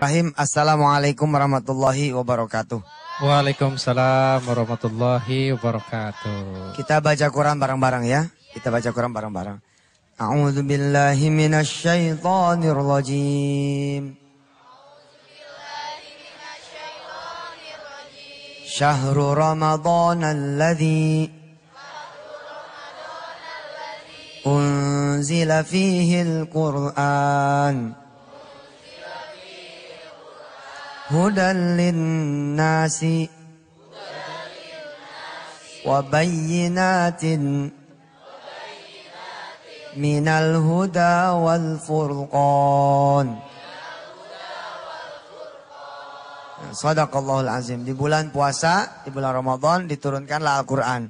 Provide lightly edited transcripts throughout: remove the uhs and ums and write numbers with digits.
Bismillahirrahmanirrahim. Assalamualaikum warahmatullahi wabarakatuh. Waalaikumsalam warahmatullahi wabarakatuh. Kita baca Quran bareng-bareng ya. Kita baca Quran bareng-bareng. A'udzu billahi minasyaitonir rajim. Syahrul Ramadan alladzi unzila fihi al-Qur'an hudan lin-nasi wa bayyinatin minal huda wal furqan. Shadaqallahul azim. Di bulan puasa, di bulan Ramadan diturunkanlah Al-Quran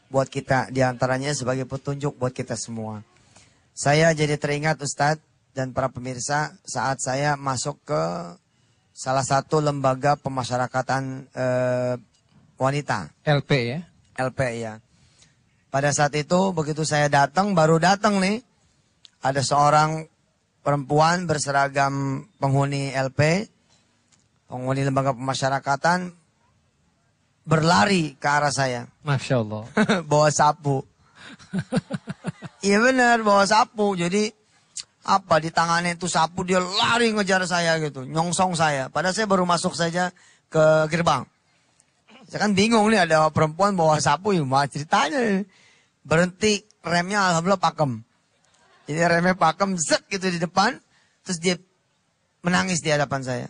buat kita, diantaranya sebagai petunjuk buat kita semua. Saya jadi teringat Ustadz dan para pemirsa saat saya masuk ke salah satu lembaga pemasyarakatan wanita. LP ya? LP ya. Pada saat itu begitu saya datang, baru datang nih, ada seorang perempuan berseragam penghuni LP, penghuni lembaga pemasyarakatan, berlari ke arah saya. Masya Allah. Bawa sapu. Iya benar, bawa sapu. Jadi apa di tangannya itu sapu, dia lari ngejar saya gitu, nyongsong saya. Padahal saya baru masuk saja ke gerbang. Saya kan bingung nih, ada perempuan bawa sapu, gimana ceritanya? Berhenti, remnya alhamdulillah pakem. Jadi remnya pakem, zek gitu di depan. Terus dia menangis di hadapan saya.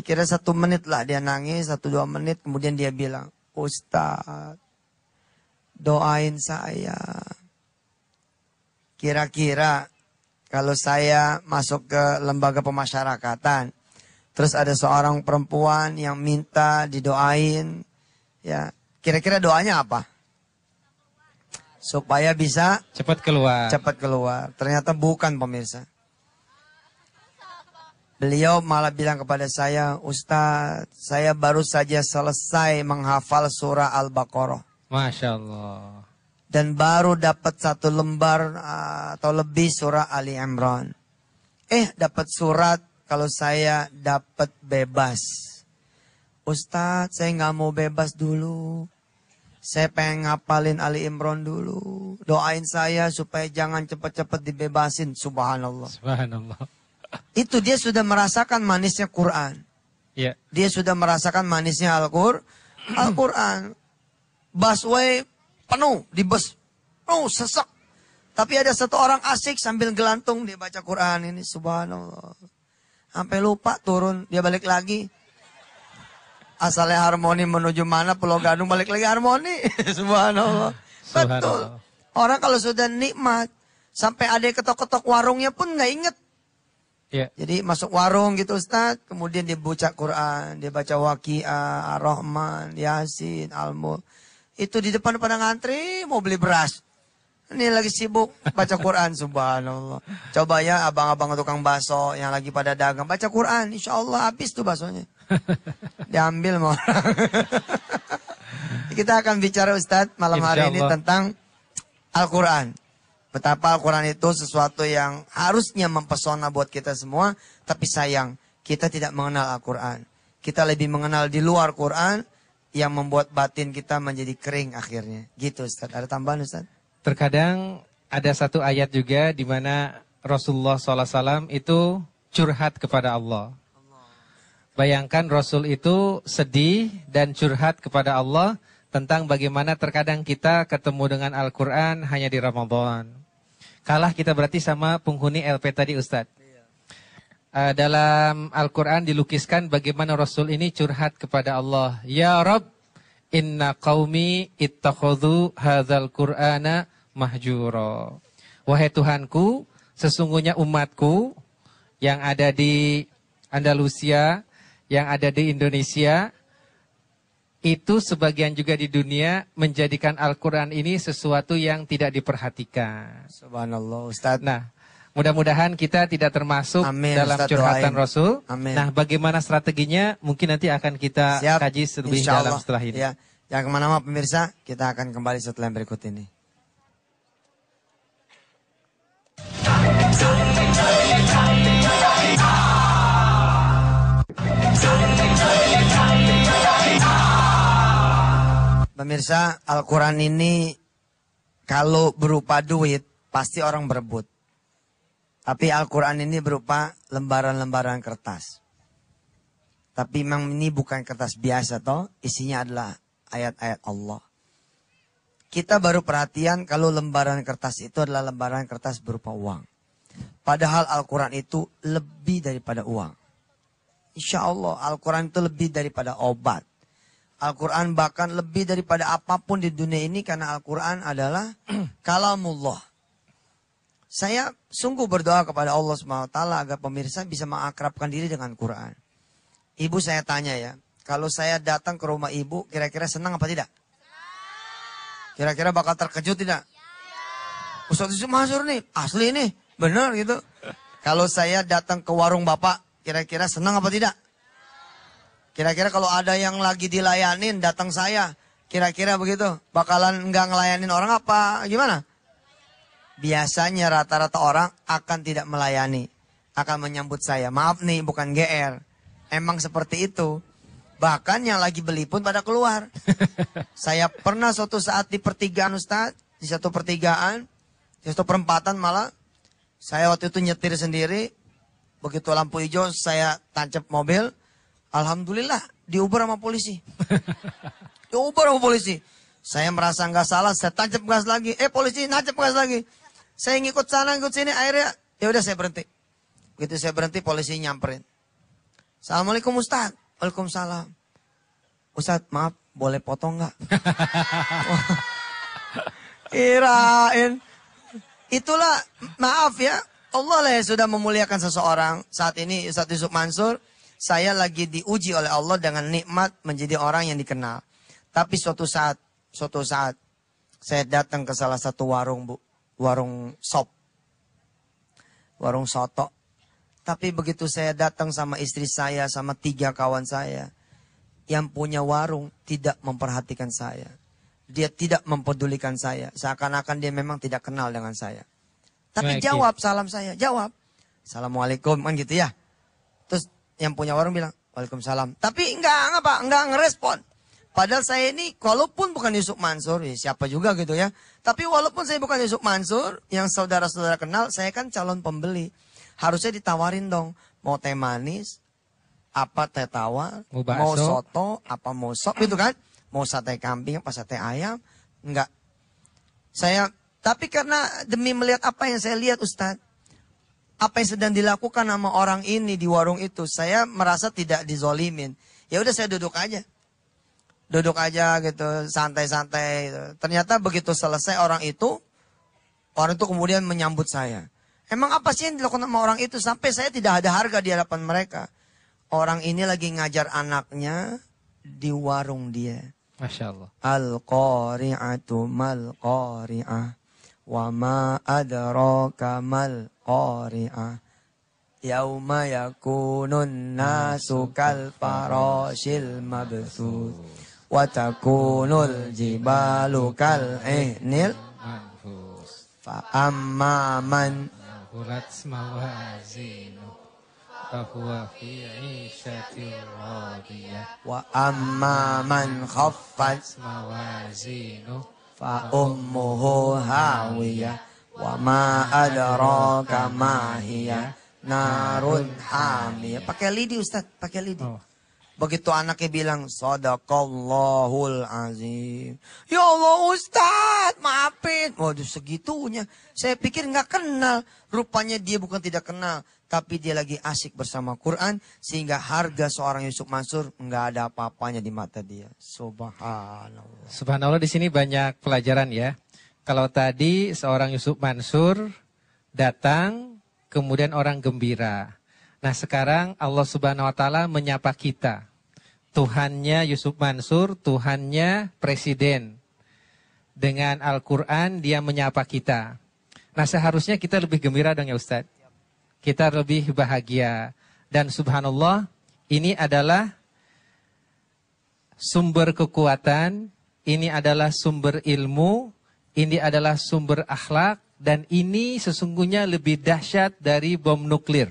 Kira 1 menit lah dia nangis, 1-2 menit. Kemudian dia bilang, Ustaz, doain saya. Kira-kira kalau saya masuk ke lembaga pemasyarakatan, terus ada seorang perempuan yang minta didoain, ya kira-kira doanya apa? Supaya bisa cepat keluar. Cepat keluar. Ternyata bukan, pemirsa. Beliau malah bilang kepada saya, Ustaz, saya baru saja selesai menghafal surah Al-Baqarah. Masya Allah. Dan baru dapat 1 lembar atau lebih surah Ali Imran. Dapat surat kalau saya dapat bebas. Ustaz, saya nggak mau bebas dulu. Saya pengen ngapalin Ali Imran dulu. Doain saya supaya jangan cepat-cepat dibebasin. Subhanallah. Subhanallah. Itu dia sudah merasakan manisnya Quran. Ya. Dia sudah merasakan manisnya Al-Quran. Busway penuh, di bus. Sesak. Tapi ada 1 orang asik sambil gelantung dia baca Quran ini. Subhanallah. Sampai lupa turun, dia balik lagi. Asalnya Harmoni menuju mana, Pulau Gadung balik lagi Harmoni. Subhanallah. Betul. Orang kalau sudah nikmat, sampai ada yang ketok-ketok warungnya pun nggak inget. Ya. Jadi masuk warung gitu Ustaz, kemudian dia baca Quran, dia baca Waqiah, Ar-Rahman, Yasin, Al-Mulk. Itu di depan pada ngantri mau beli beras. Ini lagi sibuk baca Quran, subhanallah. Coba ya abang-abang tukang bakso yang lagi pada dagang, baca Quran, insya Allah habis tuh baksonya. Diambil mau orang. Kita akan bicara Ustadz malam hari ini tentang Al-Quran. Betapa Al-Quran itu sesuatu yang harusnya mempesona buat kita semua. Tapi sayang, kita tidak mengenal Al-Quran. Kita lebih mengenal di luar Quran yang membuat batin kita menjadi kering akhirnya. Gitu Ustadz. Ada tambahan Ustadz? Terkadang ada 1 ayat juga di mana Rasulullah SAW itu curhat kepada Allah. Bayangkan Rasul itu sedih dan curhat kepada Allah tentang bagaimana terkadang kita ketemu dengan Al-Quran hanya di Ramadan. Kalah kita berarti sama penghuni LP tadi Ustadz. Dalam Al-Quran dilukiskan bagaimana Rasul ini curhat kepada Allah. Ya Rabb, inna qaumi ittakhadhu hadzal Qur'ana mahjura. Wahai Tuhanku, sesungguhnya umatku yang ada di Andalusia, yang ada di Indonesia, itu sebagian juga di dunia menjadikan Al-Quran ini sesuatu yang tidak diperhatikan. Subhanallah Ustaz. Nah, mudah-mudahan kita tidak termasuk dalam Ustaz, curhatan doain. Rasul. Amin. Nah, bagaimana strateginya mungkin nanti akan kita kaji lebih dalam setelah ini. Ya. Yang kemana-mana pemirsa, kita akan kembali setelah yang berikut ini. Pemirsa, Al-Quran ini kalau berupa duit, pasti orang berebut. Tapi Al-Quran ini berupa lembaran-lembaran kertas. Tapi memang ini bukan kertas biasa toh, isinya adalah ayat-ayat Allah. Kita baru perhatian kalau lembaran kertas itu adalah lembaran kertas berupa uang. Padahal Al-Quran itu lebih daripada uang. Insya Allah Al-Quran itu lebih daripada obat. Al-Quran bahkan lebih daripada apapun di dunia ini karena Al-Quran adalah kalamullah. Saya sungguh berdoa kepada Allah SWT agar pemirsa bisa mengakrabkan diri dengan Quran. Ibu saya tanya ya, kalau saya datang ke rumah ibu kira-kira senang apa tidak? Kira-kira bakal terkejut tidak? Ustaz Yusuf Mansur nih, asli nih, benar gitu. Kalau saya datang ke warung bapak, kira-kira senang apa tidak? Kira-kira kalau ada yang lagi dilayanin datang saya, kira-kira begitu, bakalan nggak ngelayanin orang apa gimana? Biasanya rata-rata orang akan tidak melayani, akan menyambut saya. Maaf nih, bukan GR. Emang seperti itu. Bahkan yang lagi beli pun pada keluar. Saya pernah suatu saat di pertigaan Ustaz, di satu pertigaan, di satu perempatan malah, saya waktu itu nyetir sendiri, begitu lampu hijau saya tancap mobil, alhamdulillah diuber sama polisi. Diuber sama polisi. Saya merasa nggak salah, saya tancap gas lagi. Polisi nancap gas lagi. Saya ngikut sana, ngikut sini, akhirnya ya udah saya berhenti. Begitu saya berhenti, polisi nyamperin. Assalamualaikum Ustaz. Waalaikumsalam. Ustaz, maaf, boleh potong nggak? Kirain. Itulah, maaf ya, Allah lah yang sudah memuliakan seseorang. Saat ini Ustaz Yusuf Mansur, saya lagi diuji oleh Allah dengan nikmat menjadi orang yang dikenal. Tapi suatu saat saya datang ke salah satu warung, Bu. Warung sop. Warung soto. Tapi begitu saya datang sama istri saya, sama 3 kawan saya. Yang punya warung tidak memperhatikan saya. Dia tidak mempedulikan saya. Seakan-akan dia memang tidak kenal dengan saya. Tapi jawab salam saya, jawab. Assalamualaikum, kan gitu ya. Terus yang punya warung bilang, Waalaikumsalam. Tapi enggak ngerespon. Padahal saya ini, walaupun bukan Yusuf Mansur, ya siapa juga gitu ya. Tapi walaupun saya bukan Yusuf Mansur, yang saudara-saudara kenal, saya kan calon pembeli. Harusnya ditawarin dong, mau teh manis, apa teh tawar, mau soto, apa mau sop gitu kan. Mau sate kambing, apa sate ayam, enggak. Tapi karena demi melihat apa yang saya lihat Ustadz, apa yang sedang dilakukan sama orang ini di warung itu, saya merasa tidak dizolimin. Ya udah saya duduk aja. Duduk aja gitu, santai-santai. Ternyata begitu selesai orang itu kemudian menyambut saya. Emang apa sih yang dilakukan sama orang itu sampai saya tidak ada harga di hadapan mereka? Orang ini lagi ngajar anaknya di warung dia. Masya Allah. Al-qari'atu mal-qari'ah. Wa ma adraka mal-qari'ah. Yauma yakunun nasu kal farashil mabthus. Wa takunul jibalu kal ihnil manfus. Fa amma man Hulat mawazinu fahuwa fi 'ishatin radiyah. wa amma man khaffat Mawazinu fa ummuhu hawiyah wa ma adraka ma hiya narun hamiyah. Pakai lidi Ustaz, pakai lidi. Begitu anaknya bilang, Sadaqallahul azim. Ya Allah Ustaz, maafin. Waduh segitunya. Saya pikir nggak kenal. Rupanya dia bukan tidak kenal. Tapi dia lagi asik bersama Quran. Sehingga harga seorang Yusuf Mansur nggak ada apa-apanya di mata dia. Subhanallah. Subhanallah, di sini banyak pelajaran ya. Kalau tadi seorang Yusuf Mansur datang, kemudian orang gembira. Nah sekarang Allah Subhanahu Wa Taala menyapa kita. Tuhannya Yusuf Mansur, Tuhannya Presiden. Dengan Al-Quran dia menyapa kita. Nah seharusnya kita lebih gembira dong ya Ustaz. Kita lebih bahagia. Dan subhanallah ini adalah sumber kekuatan, ini adalah sumber ilmu, ini adalah sumber akhlak. Dan ini sesungguhnya lebih dahsyat dari bom nuklir.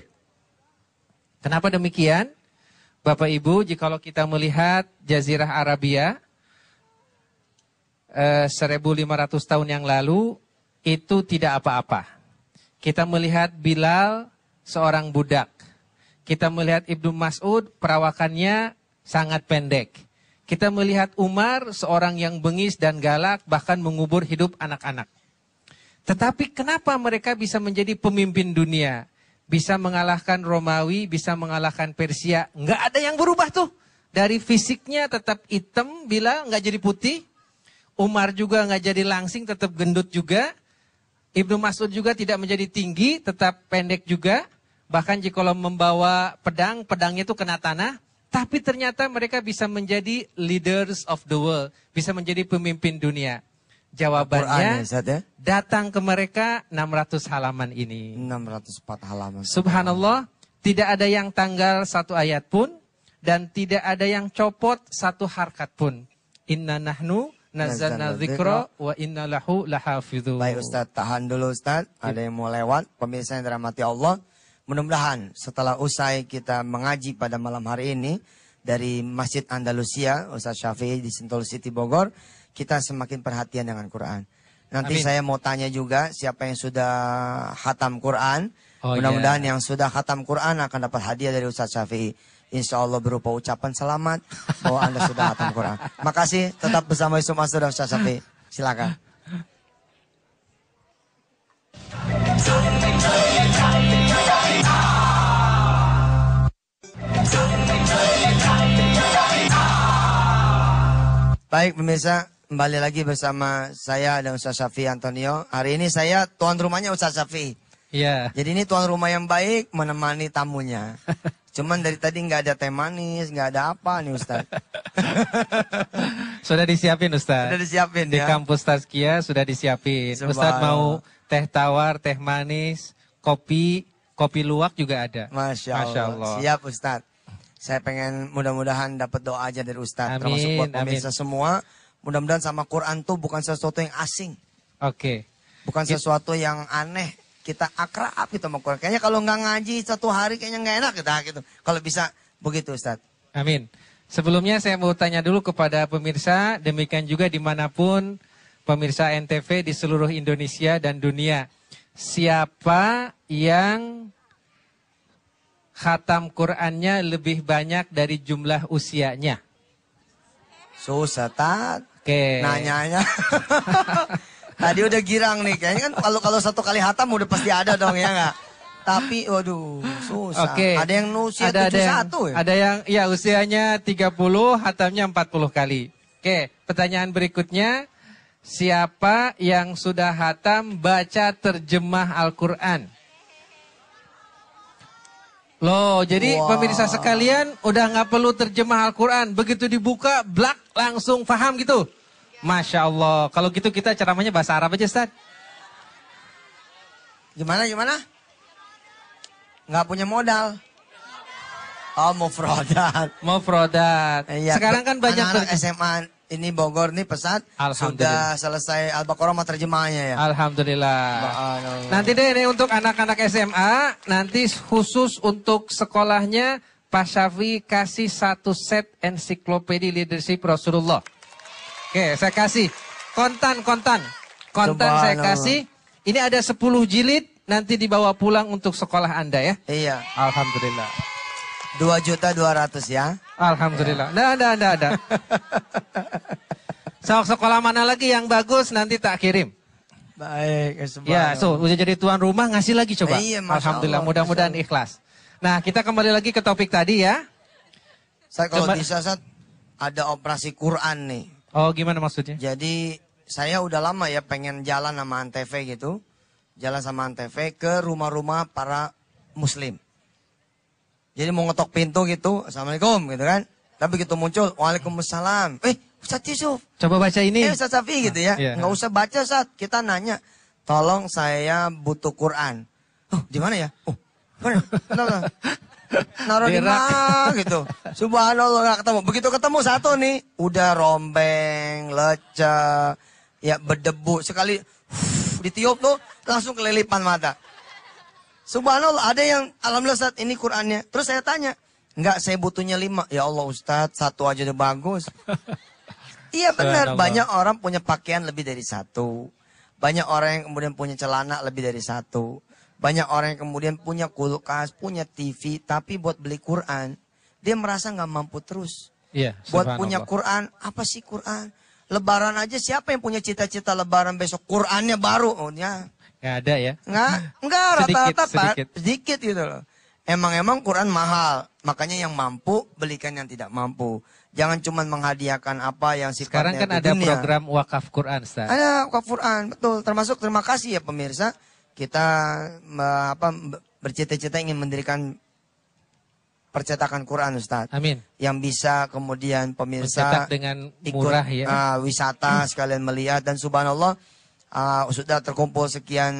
Kenapa demikian? Bapak Ibu, jikalau kita melihat Jazirah Arabia, 1500 tahun yang lalu itu tidak apa-apa. Kita melihat Bilal seorang budak. Kita melihat Ibnu Mas'ud perawakannya sangat pendek. Kita melihat Umar seorang yang bengis dan galak bahkan mengubur hidup anak-anak. Tetapi kenapa mereka bisa menjadi pemimpin dunia? Bisa mengalahkan Romawi, bisa mengalahkan Persia. Nggak ada yang berubah tuh. Dari fisiknya tetap hitam, Bilal nggak jadi putih. Umar juga nggak jadi langsing, tetap gendut juga. Ibnu Mas'ud juga tidak menjadi tinggi, tetap pendek juga. Bahkan jika membawa pedang, pedangnya itu kena tanah. Tapi ternyata mereka bisa menjadi leaders of the world. Bisa menjadi pemimpin dunia. Jawabannya datang ke mereka 600 halaman ini. 604 halaman. Subhanallah, tidak ada yang tanggal satu ayat pun. Dan tidak ada yang copot satu harkat pun. Inna nahnu nazzalna dzikra wa inna lahu lahafidhun. Baik Ustaz, tahan dulu Ustaz. Ada yang mau lewat. Pemirsa yang dirahmati Allah. Mudah-mudahan setelah usai kita mengaji pada malam hari ini dari Masjid Andalusia, Ustaz Syafi'i di Sentul City Bogor, kita semakin perhatian dengan Quran. Nanti Amin. Saya mau tanya juga siapa yang sudah khatam Quran. Mudah-mudahan yang sudah khatam Quran akan dapat hadiah dari Ustaz Syafi'i. Insya Allah berupa ucapan selamat bahwa Anda sudah khatam Quran. Makasih, tetap bersama Yusuf Masud dan Ustaz Syafi'i. Silakan. Baik pemirsa, kembali lagi bersama saya dan Ustaz Syafi'i Antonio. Hari ini saya tuan rumahnya Ustaz Syafi'i. Iya. Jadi ini tuan rumah yang baik menemani tamunya. Cuman dari tadi nggak ada teh manis, nggak ada apa nih Ustaz. Sudah disiapin Ustaz. Sudah disiapin di ya. Kampus Tazkiyah sudah disiapin. Ustaz mau teh tawar, teh manis, kopi luwak juga ada. Masya Allah. Siap Ustaz. Saya pengen mudah-mudahan dapat doa aja dari Ustaz. Amin, termasuk buat pemirsa semua. Mudah-mudahan sama Quran tuh bukan sesuatu yang asing. Oke. Bukan sesuatu yang aneh. Kita akrab gitu sama Quran. Kayaknya kalau nggak ngaji satu hari kayaknya nggak enak gitu. Kalau bisa begitu Ustaz. Amin. Sebelumnya saya mau tanya dulu kepada pemirsa. Demikian juga dimanapun pemirsa NTV di seluruh Indonesia dan dunia. Siapa yang khatam Qur'annya lebih banyak dari jumlah usianya? Susah, Tat. Oke. Nanyanya. Tadi udah girang nih. Kayaknya kan kalau satu kali khatam udah pasti ada dong ya nggak? Tapi waduh susah. Oke. Ada yang usia 71 ya? Ada yang ya usianya 30, khatamnya 40 kali. Oke, pertanyaan berikutnya. Siapa yang sudah khatam baca terjemah Al-Quran? Loh, jadi pemirsa sekalian udah nggak perlu terjemah Al-Quran. Begitu dibuka, blak, langsung paham gitu. Masya Allah. Kalau gitu kita ceramahnya bahasa Arab aja, Ustaz. Gimana? Nggak punya modal. Oh, mau frodat. Iya, sekarang kan banyak anak-anak SMA ini Bogor nih pesat sudah selesai Al-Baqarah sama terjemahnya ya. Alhamdulillah. Nanti deh ini untuk anak-anak SMA, nanti khusus untuk sekolahnya Pak Syafi'i kasih 1 set ensiklopedia leadership Rasulullah. Oke, saya kasih kontan saya kasih. Ini ada 10 jilid, nanti dibawa pulang untuk sekolah Anda ya. Iya. Alhamdulillah. 2.200.000 ya. Alhamdulillah. Nggak ada. Sekolah mana lagi yang bagus nanti tak kirim. Baik. Ya, udah jadi tuan rumah ngasih lagi coba. Iya, Alhamdulillah, mudah-mudahan ikhlas. Nah, kita kembali lagi ke topik tadi ya. Saya kalau bisa ada operasi Quran nih. Oh, gimana maksudnya? Jadi saya udah lama ya pengen jalan sama Antv gitu. Jalan sama Antv ke rumah-rumah para muslim. Jadi mau ngetok pintu gitu, Assalamualaikum gitu kan. Tapi begitu muncul, Waalaikumsalam. Ustaz Yusuf. Coba baca ini. Ustaz Syafi'i gitu ya. Nggak usah baca Ustaz. Kita nanya, tolong saya butuh Quran. Oh, di mana ya? Oh, mana? Naruh di mana gitu. Subhanallah nggak ketemu. Begitu ketemu satu nih, udah rombeng, lecah, ya berdebu. Sekali ditiup tuh langsung kelilipan mata. Subhanallah, ada yang alhamdulillah Ustaz ini Qurannya. Terus saya tanya, enggak saya butuhnya 5. Ya Allah Ustaz, 1 aja udah bagus. Iya benar, Subhanallah. banyak orang punya pakaian lebih dari satu. Banyak orang yang kemudian punya celana lebih dari satu. Banyak orang yang kemudian punya kulkas, punya TV, tapi buat beli Quran, dia merasa nggak mampu terus. Iya, Buat punya subhanallah. Quran, apa sih Quran? Lebaran aja siapa yang punya cita-cita lebaran besok Qurannya baru? Oh ya, Nggak ada ya. enggak Sedikit, rata-rata Pak, sedikit. sedikit gitu loh. Emang Quran mahal, makanya yang mampu belikan yang tidak mampu. Jangan cuma menghadiahkan apa yang Sekarang sifatnya kan itu ada dunia. program wakaf Quran, Ustaz. Ada wakaf Quran, betul. Termasuk terima kasih ya pemirsa, kita bercita-cita ingin mendirikan percetakan Quran Ustaz. Amin. Yang bisa kemudian Mencetak pemirsa dengan ikut murah ya. wisata sekalian melihat dan subhanallah sudah terkumpul sekian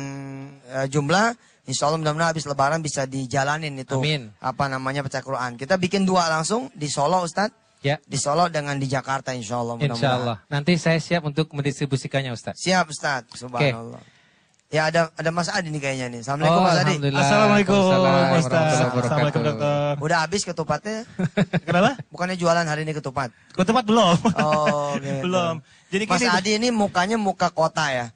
jumlah. Insya Allah mudah-mudahan habis lebaran bisa dijalanin itu Amin. apa namanya percetakan Quran. Kita bikin 2 langsung di Solo Ustaz. Ya, Di Solo dengan di Jakarta insya Allah mudah-mudahan. insya Allah. Nanti saya siap untuk mendistribusikannya, Ustaz. Siap Ustaz. Subhanallah. Ya ada Mas Adi nih kayaknya nih. Oh, Assalamualaikum Mas Adi. alhamdulillah. Assalamualaikum Waalaikumsalam Ustaz. warahmatullahi wabarakatuh. Assalamualaikum dokter. Udah habis ketupatnya? Kenapa? Bukannya jualan hari ini ketupat? Ke tempat belum? Oh, gitu. Belum. Jadi Mas gini, Adi ini mukanya muka kota ya.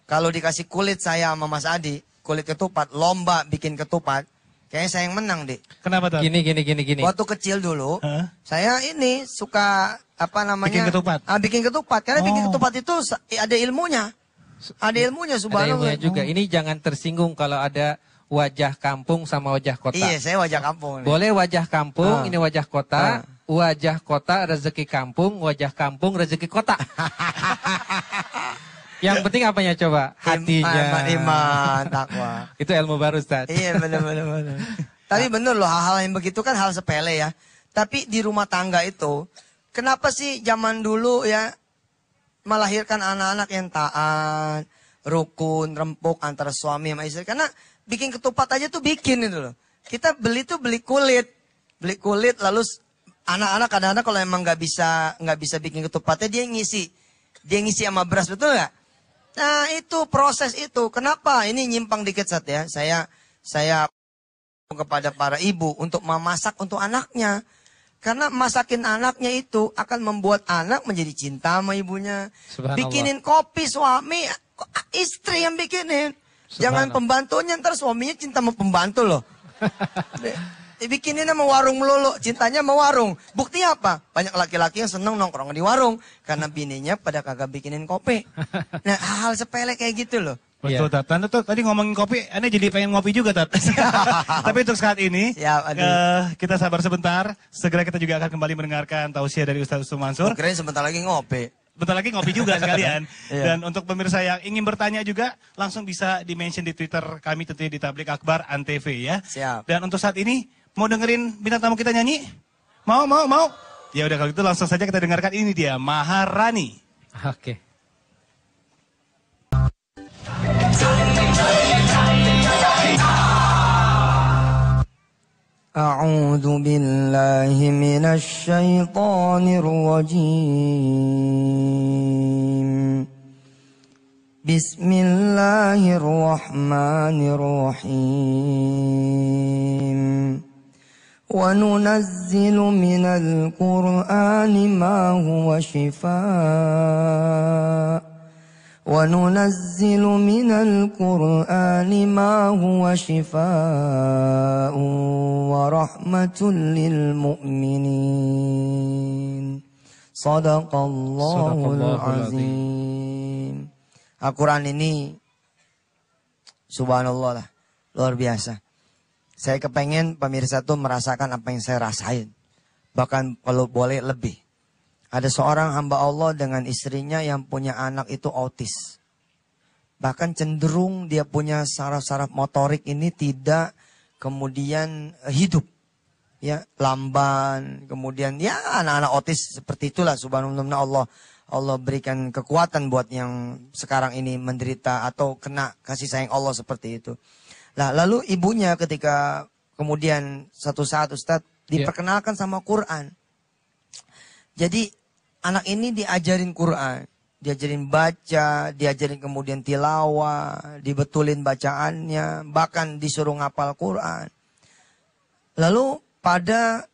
Kalau dikasih kulit saya sama Mas Adi, kulit ketupat, lomba bikin ketupat, kayaknya saya yang menang deh. kenapa tuh? Gini. Waktu kecil dulu, Hah? saya ini suka apa namanya? Bikin ketupat? Bikin ketupat. Karena bikin Oh. ketupat itu ada ilmunya. Ada ilmunya Ada subhanallah. ilmunya juga. Ini jangan tersinggung kalau ada wajah kampung sama wajah kota. Iya, saya wajah kampung. nih. Boleh wajah kampung, Ah. ini wajah kota. Ah. Wajah kota rezeki kampung, wajah kampung rezeki kota. Yang penting apanya coba? Hatinya. Iman, takwa. Itu ilmu baru, Ustaz. Iya benar. Tapi bener loh hal-hal yang begitu kan hal sepele ya. Tapi di rumah tangga itu, kenapa sih zaman dulu ya melahirkan anak-anak yang taat, rukun, rempuk antara suami sama istri? Karena bikin ketupat aja tuh bikin itu loh. Kita beli tuh beli kulit lalu anak-anak kadang-kadang kalau emang nggak bisa bikin ketupatnya dia ngisi sama beras, betul nggak? Nah itu proses itu. Kenapa? Ini nyimpang dikit Sat ya. Saya kepada para ibu untuk memasak untuk anaknya. Karena masakin anaknya itu akan membuat anak menjadi cinta sama ibunya. Subhanallah. Bikinin kopi suami, istri yang bikinin. Jangan Subhanallah. pembantunya, ntar suaminya cinta sama pembantu loh. Bikinin sama warung melulu, cintanya sama warung. Bukti apa? Banyak laki-laki yang seneng nongkrong di warung. Karena bininya pada kagak bikinin kopi. Nah hal sepele kayak gitu loh. Betul, Iya. Tat. Tante tuh tadi ngomongin kopi, aneh jadi pengen ngopi juga, Tat. Tapi untuk saat ini, Siap, aduh. kita sabar sebentar. Segera kita juga akan kembali mendengarkan tausiah dari Ustaz Usman Mansur. Kirain sebentar lagi ngopi. Bentar lagi ngopi juga sekalian. Iya. Dan untuk pemirsa yang ingin bertanya juga, langsung bisa di-mention di Twitter kami tentunya di Tablik Akbar Antv ya. Siap. Dan untuk saat ini, mau dengerin bintang tamu kita nyanyi? Mau? Ya udah kalau gitu langsung saja kita dengarkan ini dia, Maharani. Oke. أعوذ بالله من الشيطان الرجيم بسم الله الرحمن الرحيم وننزل من القرآن ما هو شفاء وننزل من القرآن ما هو شفاء ورحمة للمؤمنين صدق الله العظيم. Al-Quran ini subhanallah lah, luar biasa. Saya kepengen pemirsa tuh merasakan apa yang saya rasain. Bahkan kalau boleh lebih. Ada seorang hamba Allah dengan istrinya yang punya anak itu autis. Bahkan cenderung dia punya saraf-saraf motorik ini tidak kemudian hidup. Ya, lamban, kemudian ya anak-anak autis seperti itulah subhanallah. Allah berikan kekuatan buat yang sekarang ini menderita atau kena kasih sayang Allah seperti itu. Nah, lalu ibunya ketika kemudian satu saat Ustadz diperkenalkan sama Quran. Jadi anak ini diajarin Quran, diajarin baca, diajarin kemudian tilawah, dibetulin bacaannya, bahkan disuruh ngapal Quran. Lalu pada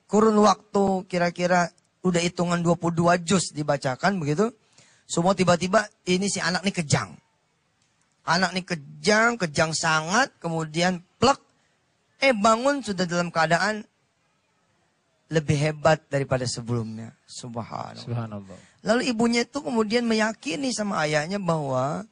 kurun waktu kira-kira Udah hitungan 22 juz dibacakan begitu. Semua tiba-tiba ini si anak nih kejang. Anak nih kejang sangat. Kemudian plek. Bangun sudah dalam keadaan lebih hebat daripada sebelumnya. Subhanallah. Lalu ibunya itu kemudian meyakini sama ayahnya bahwa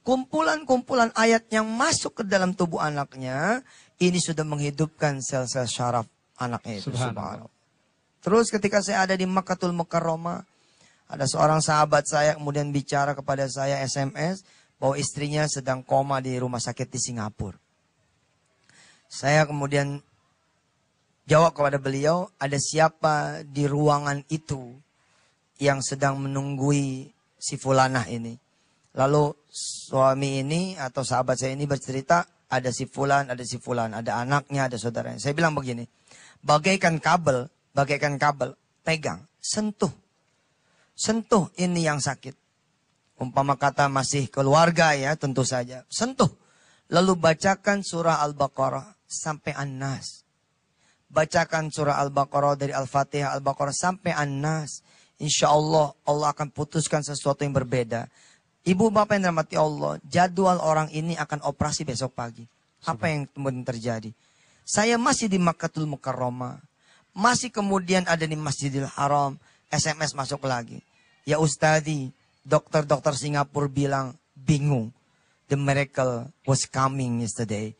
kumpulan-kumpulan ayat yang masuk ke dalam tubuh anaknya ini sudah menghidupkan sel-sel syaraf anaknya itu. Subhanallah. Terus ketika saya ada di Makkatul Mukarramah, ada seorang sahabat saya kemudian bicara kepada saya SMS bahwa istrinya sedang koma di rumah sakit di Singapura. Saya kemudian jawab kepada beliau, ada siapa di ruangan itu yang sedang menunggui si fulanah ini. Lalu suami ini atau sahabat saya ini bercerita, ada si fulan, ada anaknya, ada saudaranya. Saya bilang begini, bagaikan kabel, pegang, sentuh ini yang sakit. Umpama kata masih keluarga ya, tentu saja. Sentuh. Lalu bacakan surah Al-Baqarah sampai An-Nas. Bacakan surah Al-Baqarah dari Al-Fatihah, Al-Baqarah sampai An-Nas. Insya Allah, Allah akan putuskan sesuatu yang berbeda. Ibu bapak yang dirahmati Allah, jadwal orang ini akan operasi besok pagi. Apa yang kemudian terjadi? Saya masih di Makkatul Mukarramah. Masih kemudian ada di Masjidil Haram. SMS masuk lagi. Ya Ustadi, dokter-dokter Singapura bilang bingung. The miracle was coming yesterday.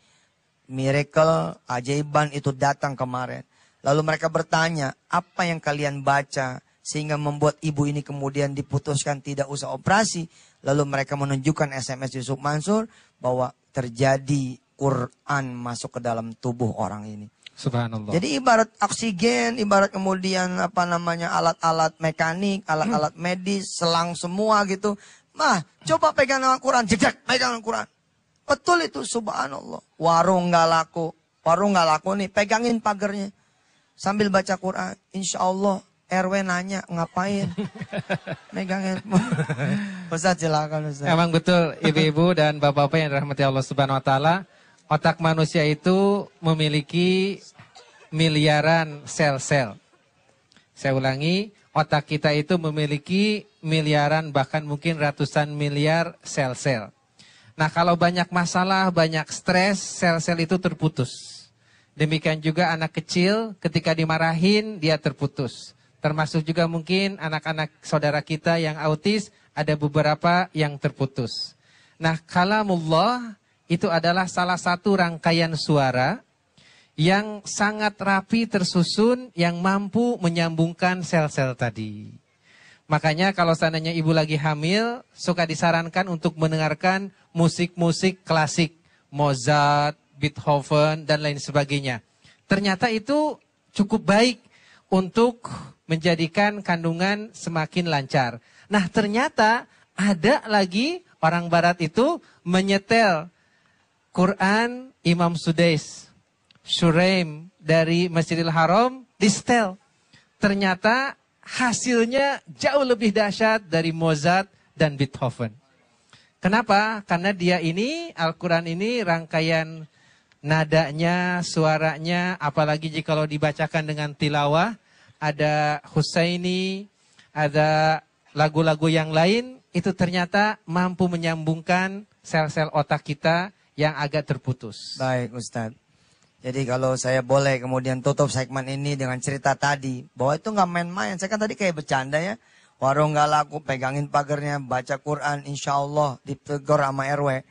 Miracle, ajaiban itu datang kemarin. Lalu mereka bertanya, apa yang kalian baca sehingga membuat ibu ini kemudian diputuskan tidak usah operasi. Lalu mereka menunjukkan SMS Yusuf Mansur bahwa terjadi Quran masuk ke dalam tubuh orang ini. Subhanallah. Jadi ibarat oksigen, ibarat kemudian alat-alat mekanik, alat-alat medis, selang semua gitu. Coba pegang Al-Quran, jejak pegang Al-Quran. Betul itu, subhanallah. Warung nggak laku nih, pegangin pagernya. Sambil baca Quran, insya Allah RW nanya, ngapain? Megangin. Ustaz silakan Ustaz. Emang betul, ibu-ibu dan bapak-bapak yang dirahmati Allah Subhanahu Wa Taala, otak manusia itu memiliki miliaran sel-sel. Saya ulangi, otak kita itu memiliki miliaran bahkan mungkin ratusan miliar sel-sel. Nah, kalau banyak masalah, banyak stres, sel-sel itu terputus. Demikian juga anak kecil ketika dimarahin, dia terputus. Termasuk juga mungkin anak-anak saudara kita yang autis, ada beberapa yang terputus. Nah, kalamullah itu adalah salah satu rangkaian suara yang sangat rapi tersusun yang mampu menyambungkan sel-sel tadi. Makanya kalau seandainya ibu lagi hamil, suka disarankan untuk mendengarkan musik-musik klasik, Mozart, Beethoven, dan lain sebagainya. Ternyata itu cukup baik untuk menjadikan kandungan semakin lancar. Nah, ternyata ada lagi orang barat itu menyetel Quran Imam Sudais, Shuraim dari Masjidil Haram, disetel. Ternyata hasilnya jauh lebih dahsyat dari Mozart dan Beethoven. Kenapa? Karena dia ini, Al-Quran ini rangkaian nadanya, suaranya, apalagi jika dibacakan dengan tilawah, ada Husaini, ada lagu-lagu yang lain, itu ternyata mampu menyambungkan sel-sel otak kita yang agak terputus. Baik Ustaz. Jadi kalau saya boleh kemudian tutup segmen ini dengan cerita tadi, bahwa itu nggak main-main. Saya kan tadi kayak bercanda ya. Warung nggak laku, pegangin pagernya, baca Quran, insya Allah ditegur sama RW.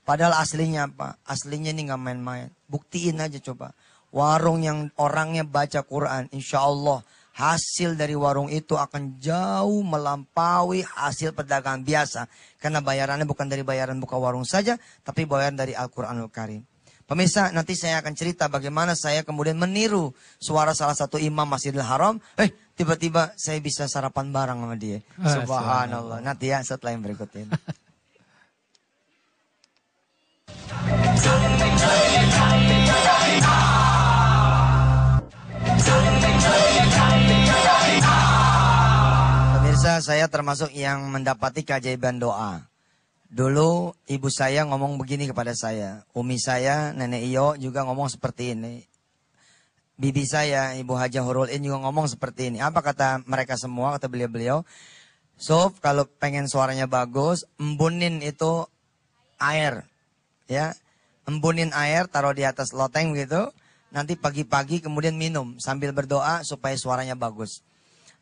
Padahal aslinya apa? Aslinya ini nggak main-main. Buktiin aja coba. Warung yang orangnya baca Quran, insya Allah hasil dari warung itu akan jauh melampaui hasil perdagangan biasa. Karena bayarannya bukan dari bayaran buka warung saja, tapi bayaran dari Al-Quranul Karim. Pemirsa, nanti saya akan cerita bagaimana saya kemudian meniru suara salah satu imam Masjidil Haram. Tiba-tiba saya bisa sarapan bareng sama dia. Subhanallah. Nanti ya setelah yang berikut ini. Pemirsa, saya termasuk yang mendapati keajaiban doa. Dulu ibu saya ngomong begini kepada saya. Umi saya, nenek Iyo juga ngomong seperti ini. bibi saya, Ibu Hajah Hurul In juga ngomong seperti ini. Apa kata mereka semua, kata beliau-beliau? Sof, kalau pengen suaranya bagus, embunin itu air. Ya, embunin air, taruh di atas loteng gitu. Nanti pagi-pagi kemudian minum sambil berdoa supaya suaranya bagus.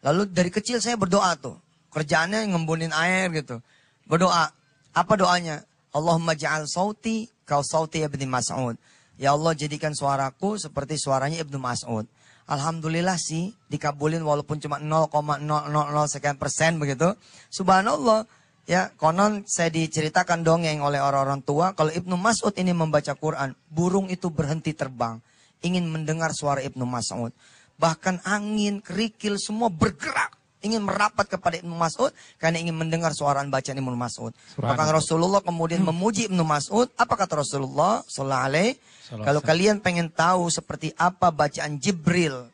Lalu dari kecil saya berdoa tuh. Kerjaannya ngembunin air gitu. Berdoa. Apa doanya? Allahumma ja'al sauti kau sauti Ibnu Mas'ud. Ya Allah jadikan suaraku seperti suaranya Ibnu Mas'ud. Alhamdulillah sih dikabulin walaupun cuma 0,000 sekian persen begitu. Subhanallah. Ya, konon saya diceritakan dongeng oleh orang-orang tua. Kalau Ibnu Mas'ud ini membaca Quran, burung itu berhenti terbang. Ingin mendengar suara Ibnu Mas'ud. Bahkan angin, kerikil semua bergerak. Ingin merapat kepada Ibnu Mas'ud. Karena ingin mendengar suara bacaan Ibnu Mas'ud. Maka Rasulullah kemudian memuji Ibnu Mas'ud. Apa kata Rasulullah? Sallallahu alaihi. Kalau kalian pengen tahu seperti apa bacaan Jibril.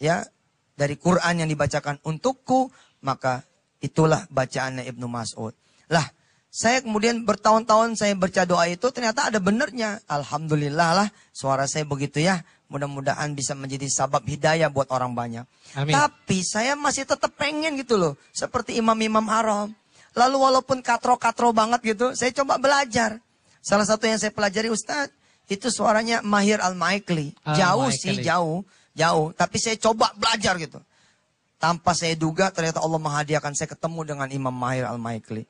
Ya, dari Quran yang dibacakan untukku. Maka itulah bacaannya Ibnu Mas'ud. Lah. Saya kemudian bertahun-tahun saya baca doa itu ternyata ada benernya. Alhamdulillah lah suara saya begitu ya. Mudah-mudahan bisa menjadi sabab hidayah buat orang banyak. Amin. Tapi saya masih tetap pengen gitu loh. Seperti imam-imam haram. Lalu walaupun katro-katro banget gitu. Saya coba belajar. Salah satu yang saya pelajari Ustadz. Itu suaranya Mahir Al-Maikli. Jauh sih jauh. Tapi saya coba belajar gitu. Tanpa saya duga ternyata Allah menghadiahkan saya ketemu dengan Imam Mahir Al-Maikli.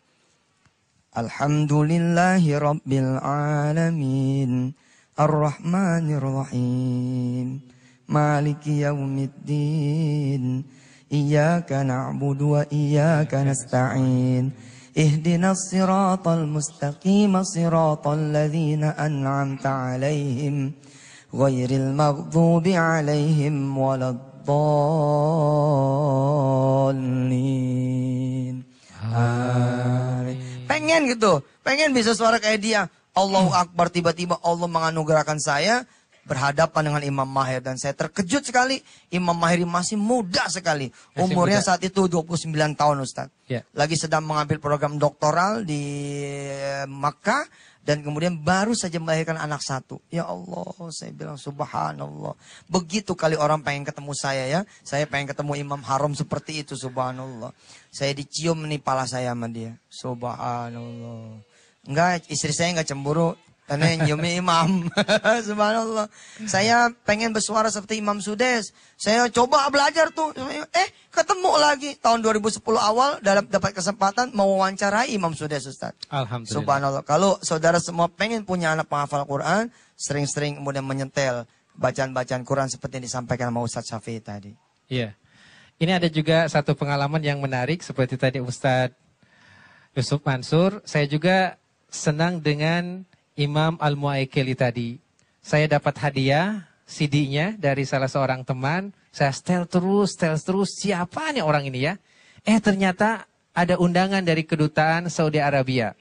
Alhamdulillahi Rabbil Alamin Ar-Rahmanir Rahim Maliki Yawmiddin Iyyaka na'budu wa iyyaka nasta'in Ihdinas siratal mustaqim Siratal ladzina an'amta alaihim Ghairil maghdubi alaihim waladdallin. Amin. Pengen gitu, pengen bisa suara kayak dia. Allahu Akbar, tiba-tiba Allah menganugerahkan saya berhadapan dengan Imam Mahir. Dan saya terkejut sekali, Imam Mahir masih muda sekali. Umurnya saat itu 29 tahun Ustaz. Ya. Lagi sedang mengambil program doktoral di Makkah. Dan kemudian baru saja melahirkan anak satu. Ya Allah, saya bilang subhanallah. Begitu kali orang pengen ketemu saya ya. Saya pengen ketemu Imam Haram seperti itu, subhanallah. Saya dicium nih pala saya sama dia. Subhanallah. Enggak, istri saya enggak cemburu. Karena yang nyiumnya imam. Subhanallah. Saya pengen bersuara seperti Imam Sudes. Saya coba belajar tuh. Ketemu lagi. Tahun 2010 awal dapat kesempatan mau wawancarai Imam Sudes Ustaz. Alhamdulillah. Subhanallah. Kalau saudara semua pengen punya anak penghafal Quran. Sering-sering kemudian menyetel bacaan-bacaan Quran seperti yang disampaikan sama Ustaz Syafi'i tadi. Iya. Ini ada juga satu pengalaman yang menarik. Seperti tadi Ustaz Yusuf Mansur. Saya juga senang dengan Imam Al-Mu'aikili tadi. Saya dapat hadiah CD-nya dari salah seorang teman. Saya setel terus. Siapa nih orang ini ya? Ternyata ada undangan dari kedutaan Saudi Arabia.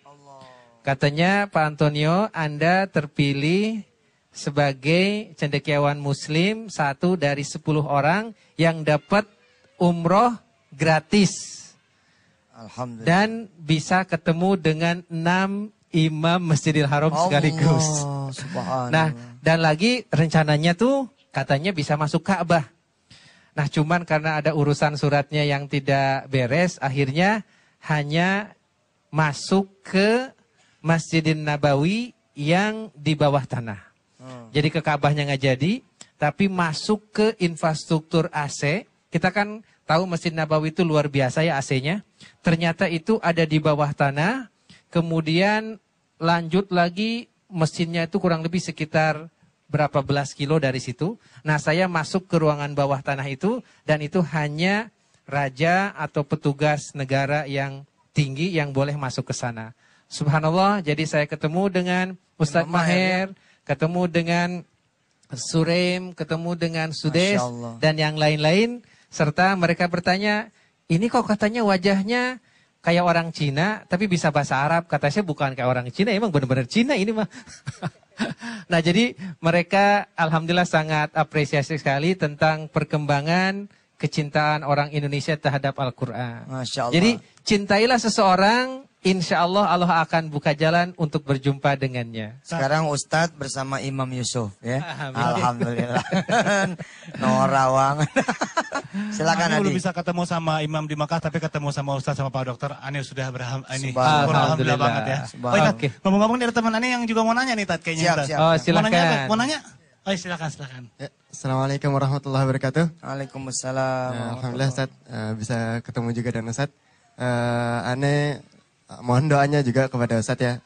Katanya Pak Antonio, Anda terpilih sebagai cendekiawan muslim 1 dari 10 orang yang dapat umroh gratis. Alhamdulillah. Dan bisa ketemu dengan 6 Imam Masjidil Haram sekaligus. Nah, dan lagi rencananya tuh katanya bisa masuk Ka'bah. Nah, cuman karena ada urusan suratnya yang tidak beres, akhirnya hanya masuk ke Masjidin Nabawi yang di bawah tanah. Jadi ke Ka'bahnya nggak jadi, tapi masuk ke infrastruktur AC. Kita kan tahu Masjid Nabawi itu luar biasa ya AC-nya. Ternyata itu ada di bawah tanah. Kemudian lanjut lagi mesinnya itu kurang lebih sekitar berapa belas kilo dari situ. Nah, saya masuk ke ruangan bawah tanah itu dan itu hanya raja atau petugas negara yang tinggi yang boleh masuk ke sana. Subhanallah, jadi saya ketemu dengan Ustadz Maher, ketemu dengan Surem, ketemu dengan Sudes dan yang lain-lain serta mereka bertanya, "Ini kok katanya wajahnya kayak orang Cina, tapi bisa bahasa Arab." Kata saya bukan kayak orang Cina, emang benar-benar Cina ini mah. Nah, jadi mereka alhamdulillah sangat apresiasi sekali tentang perkembangan kecintaan orang Indonesia terhadap Al-Quran. Masya Allah. Jadi cintailah seseorang insya Allah Allah akan buka jalan untuk berjumpa dengannya. Sekarang Ustadz bersama Imam Yusuf ya. Amin. Alhamdulillah. Norawang. Silakan Ane belum Adi. bisa ketemu sama Imam di Makkah, tapi ketemu sama Ustadz sama Pak Dokter. Ane sudah ini. Subhanallah. Alhamdulillah banget ya. Subhanallah. Oh, Tat, Oke. ngomong-ngomong ada teman Ane yang juga mau nanya nih Tat kayaknya. Siap, Tat. siap. Oh, Mau nanya apa? silakan. Mau nanya? Oh, silakan. Ya, Assalamualaikum warahmatullahi wabarakatuh. Waalaikumsalam. Alhamdulillah Ustaz bisa ketemu juga dengan Ustaz. Ane mohon doanya juga kepada Ustaz ya.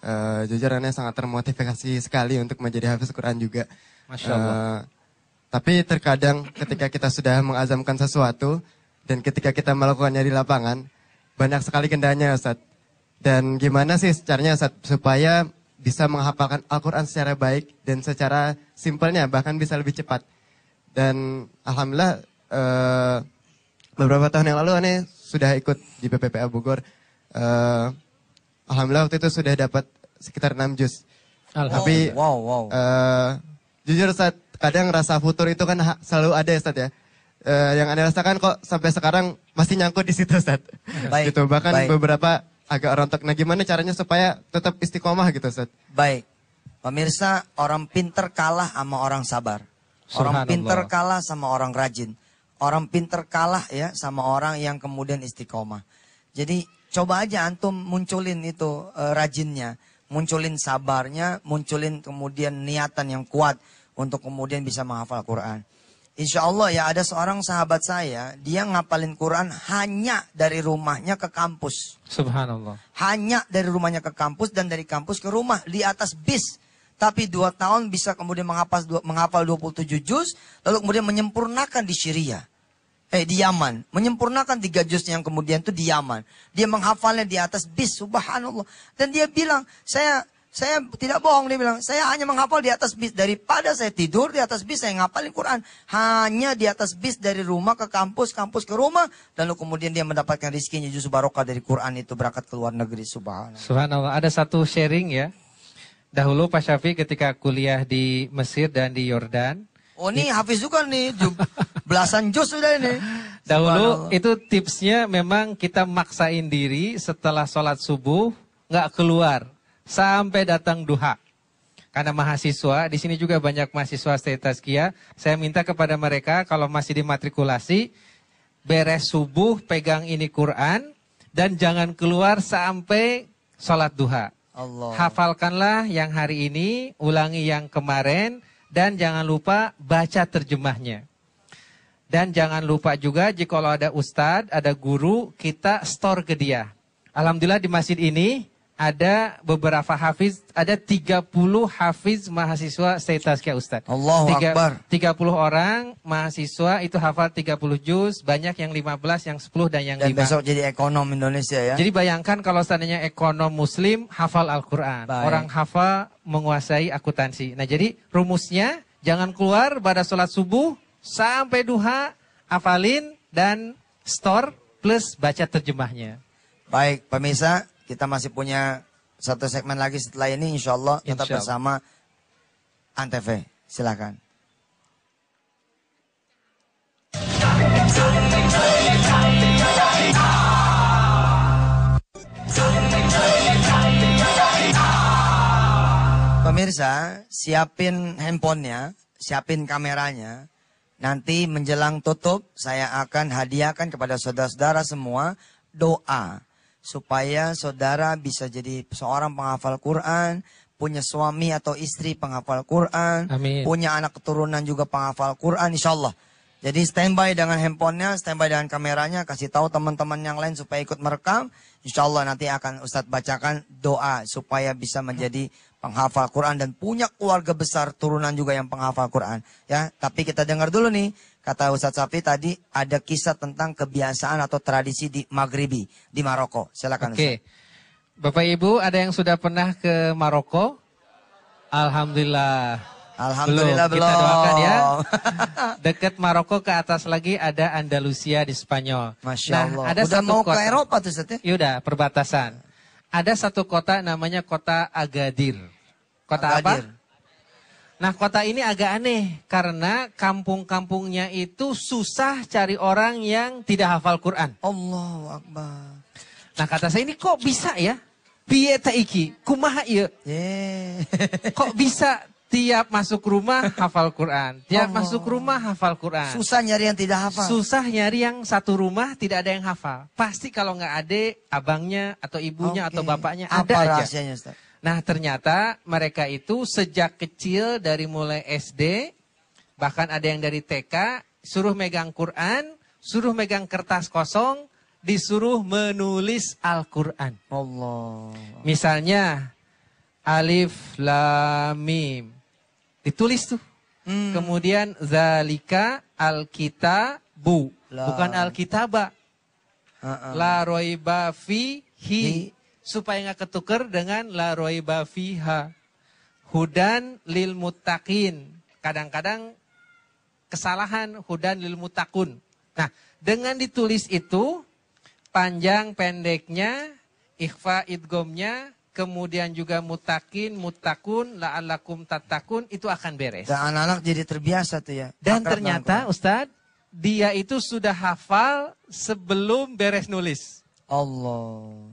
Jujur Ane sangat termotivasi sekali untuk menjadi hafiz Quran juga. Masya Allah. Tapi terkadang ketika kita sudah mengazamkan sesuatu dan ketika kita melakukannya di lapangan, banyak sekali kendalanya Ustaz. Dan gimana sih caranya Ustaz supaya bisa menghafalkan Al-Quran secara baik dan secara simpelnya bahkan bisa lebih cepat. Dan Alhamdulillah beberapa tahun yang lalu Ane sudah ikut di PPPA Bogor. Alhamdulillah waktu itu sudah dapat sekitar 6 juz. Tapi Wow. jujur Ustaz, kadang rasa futur itu kan selalu ada ya Ustaz ya. Yang Ane rasakan kok sampai sekarang masih nyangkut di situ Ustaz. Baik, Gitu. Bahkan baik. beberapa agak rontok. Nah gimana caranya supaya tetap istiqomah gitu Ustaz? Baik. Pemirsa, orang pinter kalah sama orang sabar. Orang Subhanallah. pinter kalah sama orang rajin. Orang pinter kalah ya sama orang yang kemudian istiqomah. Jadi coba aja antum munculin itu rajinnya. Munculin sabarnya, munculin kemudian niatan yang kuat untuk kemudian bisa menghafal Quran. Insya Allah ya ada seorang sahabat saya, dia ngapalin Quran hanya dari rumahnya ke kampus. Subhanallah. Hanya dari rumahnya ke kampus dan dari kampus ke rumah di atas bis. Tapi 2 tahun bisa kemudian menghafal 27 juz, lalu kemudian menyempurnakan di Syria. Di Yaman. Menyempurnakan 3 juz yang kemudian itu di Yaman. Dia menghafalnya di atas bis, subhanallah. Dan dia bilang, saya tidak bohong, dia bilang, saya hanya menghafal di atas bis. Daripada saya tidur di atas bis, saya ngapalin Quran. Hanya di atas bis dari rumah ke kampus, kampus ke rumah. Lalu kemudian dia mendapatkan rizkinya justru barokah dari Quran itu berangkat ke luar negeri, subhanallah. Subhanallah. Ada satu sharing ya. Dahulu Pak Syafi ketika kuliah di Mesir dan di Yordan. Oh ini Hafiz juga nih, belasan juz sudah ini. Dahulu Subhanallah. itu tipsnya memang kita maksain diri setelah sholat subuh nggak keluar sampai datang duha. Karena mahasiswa, di sini juga banyak mahasiswa stay tazkiyah. Saya minta kepada mereka kalau masih dimatrikulasi, beres subuh pegang ini Quran dan jangan keluar sampai sholat duha. Allah. Hafalkanlah yang hari ini, ulangi yang kemarin, dan jangan lupa baca terjemahnya. Dan jangan lupa juga jika ada ustadz, ada guru, kita store ke dia. Alhamdulillah di masjid ini ada beberapa hafiz, ada 30 hafiz mahasiswa stay tazkiyah ustadz. Allahu Akbar. 30 orang mahasiswa itu hafal 30 juz, banyak yang 15, yang 10, dan yang Dan 5. besok jadi ekonom Indonesia ya. Jadi bayangkan kalau seandainya ekonom muslim hafal Al-Quran. Baik. Orang hafal menguasai akuntansi. Nah jadi rumusnya jangan keluar pada sholat subuh sampai duha, hafalin dan store plus baca terjemahnya. Baik pemirsa, kita masih punya satu segmen lagi setelah ini insya Allah tetap Insya Allah. bersama Antv. Silakan. Pemirsa, siapin handphonenya, siapin kameranya. Nanti menjelang tutup, saya akan hadiahkan kepada saudara-saudara semua doa. Supaya saudara bisa jadi seorang penghafal Quran, punya suami atau istri penghafal Quran, Amin. punya anak keturunan juga penghafal Quran, insya Allah. Jadi standby dengan handphonenya, standby dengan kameranya, kasih tahu teman-teman yang lain supaya ikut merekam. Insya Allah nanti akan Ustadz bacakan doa supaya bisa menjadi penghafal Quran dan punya keluarga besar turunan juga yang penghafal Quran. Ya, tapi kita dengar dulu nih, kata Ustadz Safi tadi ada kisah tentang kebiasaan atau tradisi di Maghribi, di Maroko. Silakan Ustadz. Oke. Bapak Ibu ada yang sudah pernah ke Maroko? Alhamdulillah. Alhamdulillah belum. Kita doakan ya. Dekat Maroko ke atas lagi ada Andalusia di Spanyol. Masya Allah. Ada Udah satu mau kota. ke Eropa tuh Ustadz ya? Yaudah, perbatasan. Ada satu kota namanya kota Agadir. Kota Agadir. apa? Nah, kota ini agak aneh karena kampung-kampungnya itu susah cari orang yang tidak hafal Quran. Allahu Akbar. Nah, kata saya ini kok bisa ya? piye ta iki? Kumaha ieu? Kok bisa tiap masuk rumah hafal Quran, tiap masuk rumah hafal Quran. Susah nyari yang tidak hafal. Susah nyari yang satu rumah tidak ada yang hafal. Pasti kalau nggak adik, abangnya atau ibunya atau bapaknya ada Apa aja. rahasianya, Ustaz? Nah ternyata mereka itu sejak kecil dari mulai SD, bahkan ada yang dari TK, suruh megang Quran, suruh megang kertas kosong, disuruh menulis Al-Quran. Allah. Misalnya Alif Lam Mim. Ditulis tuh. Kemudian zalika Alkitabu. Bukan Alkitaba. La roiba fihi. Supaya nggak ketuker dengan la roiba fiha. Hudan lil muttaqin. Kadang-kadang kesalahan hudan lil muttaqun. Nah, dengan ditulis itu panjang pendeknya, ikhfa idgomnya, kemudian juga mutakin, mutakun, la'allakum tatakun, itu akan beres. Dan anak-anak jadi terbiasa tuh ya. Dan ternyata Ustadz, dia itu sudah hafal sebelum beres nulis. Allah.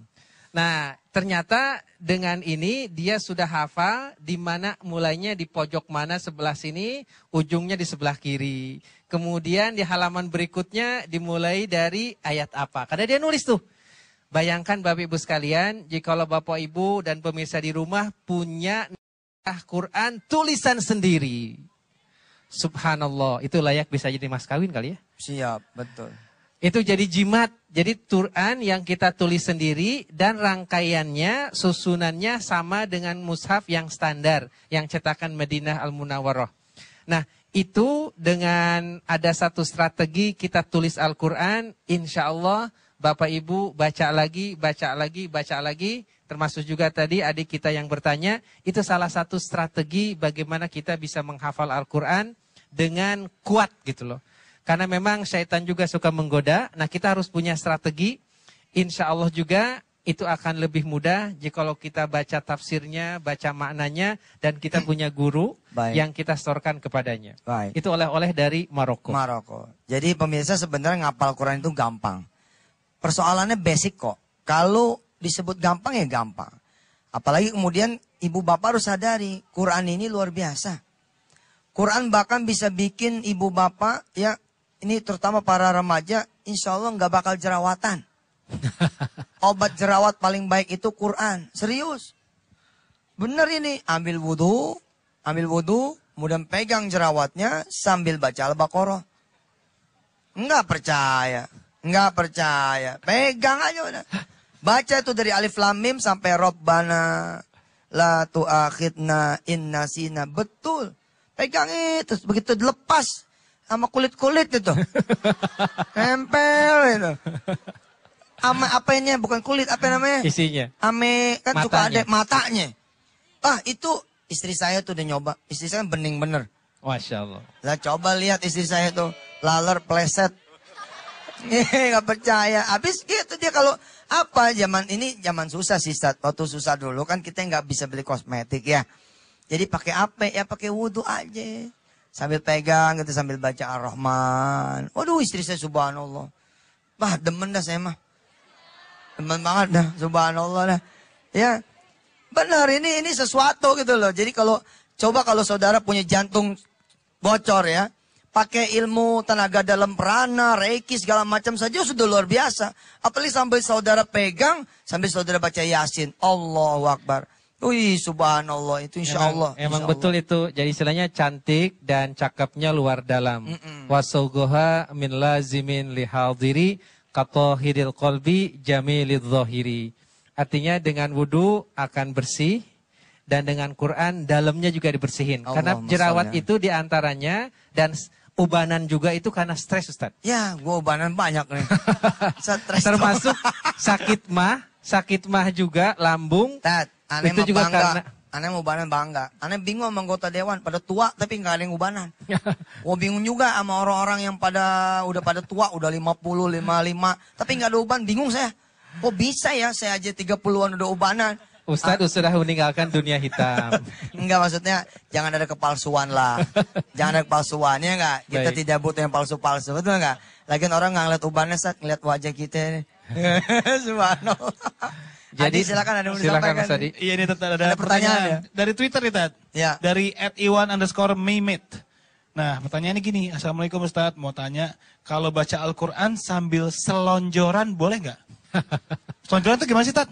Nah, ternyata dengan ini dia sudah hafal di mana mulainya di pojok mana sebelah sini, ujungnya di sebelah kiri. Kemudian di halaman berikutnya dimulai dari ayat apa. Karena dia nulis tuh. Bayangkan Bapak Ibu sekalian, jikalau Bapak Ibu dan pemirsa di rumah punya Quran tulisan sendiri. Subhanallah, itu layak bisa jadi mas kawin kali ya? Siap, betul. Itu jadi jimat, jadi Quran yang kita tulis sendiri dan rangkaiannya, susunannya sama dengan mushaf yang standar, yang cetakan Madinah Al-Munawwarah. Nah, itu dengan ada satu strategi kita tulis Al-Quran, insya Allah Bapak Ibu baca lagi, baca lagi, baca lagi. Termasuk juga tadi adik kita yang bertanya, itu salah satu strategi bagaimana kita bisa menghafal Al-Quran dengan kuat gitu loh. Karena memang syaitan juga suka menggoda, nah kita harus punya strategi. Insya Allah juga itu akan lebih mudah jikalau kita baca tafsirnya, baca maknanya, dan kita punya guru yang kita setorkan kepadanya. Itu oleh-oleh dari Maroko. Jadi pemirsa sebenarnya ngapal Quran itu gampang. Persoalannya basic kok. Kalau disebut gampang ya gampang. Apalagi kemudian ibu bapak harus sadari, Quran ini luar biasa. Quran bahkan bisa bikin ibu bapak ya, ini terutama para remaja, insya Allah nggak bakal jerawatan. Obat jerawat paling baik itu Quran. Serius. Bener ini. Ambil wudhu, kemudian pegang jerawatnya sambil baca Al-Baqarah. Nggak percaya. Pegang aja udah. Baca itu dari Alif Lam Mim sampai Rabbana la tu'akhidna in nasina. Betul. Pegang itu. Begitu dilepas sama kulit-kulit itu. Nempel itu. Ama apanya, bukan kulit, apa namanya? Isinya. Ame, kan matanya. suka ada matanya. Itu istri saya tuh udah nyoba. Istri saya bening bener. Masya Allah. Lah coba lihat istri saya tuh. Laler pleset. Gak percaya. Habis gitu dia kalau apa, zaman ini zaman susah sih Ustaz. Waktu susah dulu kan kita nggak bisa beli kosmetik ya. Jadi pakai apa? Ya pakai wudhu aja. Sambil pegang gitu, sambil baca Ar-Rahman. Waduh, istri saya subhanallah. Bah, demen dah saya mah. Demen banget dah, subhanallah dah. Ya, benar ini sesuatu gitu loh. Jadi kalau saudara punya jantung bocor ya, pakai ilmu tenaga dalam prana, reiki segala macam saja sudah luar biasa. Apalagi sampai saudara pegang, sambil saudara baca Yasin. Allahu Akbar. Wih, subhanallah, itu insya Allah. Emang betul itu. Jadi istilahnya cantik dan cakepnya luar dalam. Wasaugoha min lazimin lihaldiri katohiril kolbi jamilid zohiri. Artinya dengan wudhu akan bersih. Dan dengan Quran dalamnya juga dibersihin. Karena jerawat itu diantaranya dan ubanan juga itu karena stres, Ustaz. Ya, gua ubanan banyak nih. Stres. Termasuk sakit mah juga, lambung. Aneh itu juga bangga. karena Aneh ubanan bangga. Aneh bingung sama anggota dewan. Pada tua tapi nggak ada yang ubanan. Gua bingung juga sama orang-orang yang udah pada tua. Udah 50, 55. Tapi nggak ada uban. Bingung saya. Kok bisa ya saya aja 30-an udah ubanan. Ustadz sudah meninggalkan dunia hitam. Enggak, maksudnya jangan ada kepalsuan lah. Jangan ada kepalsuan, ya enggak? Kita Baik. tidak butuh yang palsu-palsu, betul enggak? Lagian orang nggak ngeliat ubannya, ngeliat wajah kita. Subhanallah. Adi, silakan ada yang mau silakan disampaikan. Mas Adi. Iya ini Tat, Ada pertanyaan ya? Dari Twitter nih Tat. Ya. Dari @iwan_mehmet. Nah pertanyaannya gini, Assalamualaikum Ustadz, mau tanya, kalau baca Al-Quran sambil selonjoran boleh nggak? Selonjoran itu gimana sih Tat?